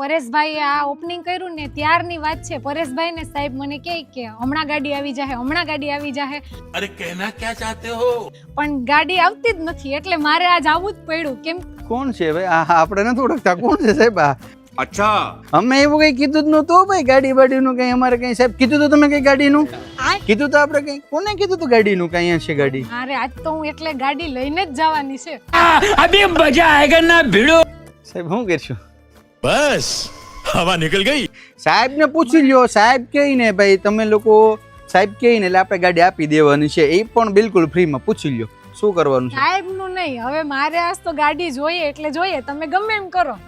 પરેશભાઈએ આ ઓપનિંગ કર્યું ને ત્યારની વાત છે. પરેશભાઈ ને સાહેબ મને કહે કે હમણાં ગાડી આવી જાહે, હમણાં ગાડી આવી જાહે. अरे कहना क्या चाहते हो? પણ ગાડી આવતી જ નથી એટલે મારે આજ આવવું જ પડ્યું. કેમ કોણ છે ભાઈ? આપણે નથી ઓળખતા. કોણ છે સાહેબ? अच्छा અમે એવું કઈ કીધું જ નહોતું ભાઈ. ગાડી બાડીનું કઈ અમારે કઈ સાહેબ કીધું તો તમે કઈ ગાડીનું કીધું તો આપણે કઈ કોને કીધું તું ગાડીનું કઈ અહીંયા છે ગાડી? મારે આજ તો હું એટલે ગાડી લઈને જ જવાની છે. अभी मजा आएगा ना भिड़ो. સાહેબ શું કરશું? बस हवा निकल गई. સાહેબ ને પૂછી લ્યો. સાહેબ કહે ને ભાઈ તમે લોકો સાહેબ કહે ને એટલે આપણે ગાડી આપી દેવાની છે. એ પણ બિલકુલ ફ્રીમાં. પૂછી લ્યો શું કરવાનું છે. સાહેબ નું નહીં, હવે મારે આજ તો ગાડી જોઈએ એટલે જોઈએ. તમે ગમે એમ કરો.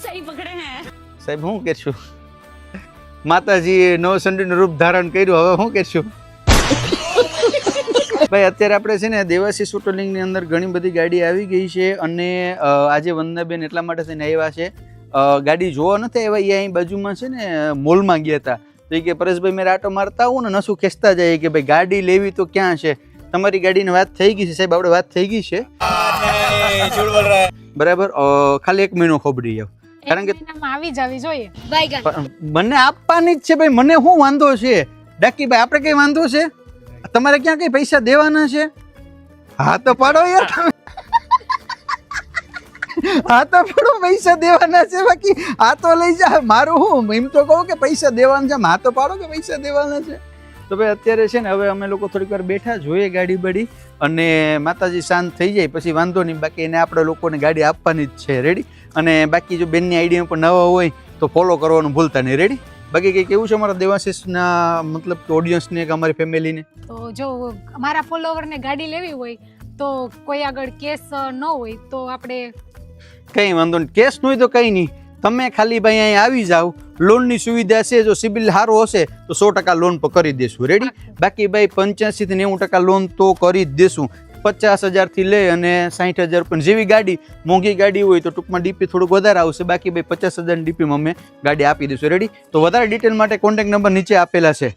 सही पकड़े हैं. સાહેબ શું કરશું? માતાજીએ નવ સંડીનું રૂપ ધારણ કર્યું. હવે શું કરશું? ભાઈ અત્યારે આપણે છે ને દેવાશીષ ઓટોલિંક ની અંદર ઘણી બધી ગાડી આવી ગઈ છે અને આજે વંદનાબેન એટલા માટે થઈને આવ્યા છે. ગાડી જોવા નથી આવ્યા. એ અહીં બાજુમાં છે ને મોલમાં ગયા હતા. તો એ કે પરેશભાઈ મેં આટો મારતા આવું ને નસું ખેંચતા જાય કે ભાઈ ગાડી લેવી તો ક્યાં છે? તમારી ગાડીની વાત થઈ ગઈ છે સાહેબ. આપણે વાત થઈ ગઈ છે બરાબર. ખાલી 1 મહિનો ખોબડી જાવ કારણ કે આવી જવી જોઈએ. મને આપવાની જ છે ભાઈ. મને શું વાંધો છે ડાકી ભાઈ? આપણે કઈ વાંધો છે? તમારે ક્યાં કઈ પૈસા દેવાના છે? હા તો પાડો યાર તમે. હા તો પાડો. પૈસા દેવાના છે બાકી આ તો લઈ જા. મારું હું એમ તો કહું કે પૈસા દેવાના છે. હા તો પાડો કે પૈસા દેવાના છે. તો ભાઈ અત્યારે છે ને હવે અમે લોકો થોડીક વાર બેઠા જોઈએ ગાડી બાડી અને માતાજી શાંત થઈ જાય પછી વાંધો નહીં. બાકી એને આપણે લોકોને ગાડી આપવાની જ છે. રેડી? અને બાકી જો બેનની આઈડિયા પણ નવા હોય તો ફોલો કરવાનું ભૂલતા નહીં. રેડી? બાકી કંઈ કેવું છે અમારા દેવાશીષના મતલબ કે ઓડિયન્સને કે અમારી ફેમિલીને? તો જો અમારા ફોલોવરને ગાડી લેવી હોય તો કોઈ આગળ કેસ ન હોય તો આપણે કંઈ વાંધો નહીં. કેસ ન હોય તો કંઈ નહીં. તમે ખાલી ભાઈ અહીં આવી જાઓ. લોનની સુવિધા છે. જો સિબિલ સારો હશે તો 100% લોન પર કરી દેશું. રેડી? બાકી ભાઈ 85 થી 90% લોન તો કરી જ દેશું. 50,000 થી લઈ અને 60,000 પણ જેવી ગાડી મોંઘી ગાડી હોય તો ટૂંકમાં ડીપી થોડુંક વધારે આવશે. બાકી ભાઈ 50,000 ડીપીમાં અમે ગાડી આપી દઈશું. રેડી? તો વધારે ડિટેલ માટે કોન્ટેક્ટ નંબર નીચે આપેલા છે.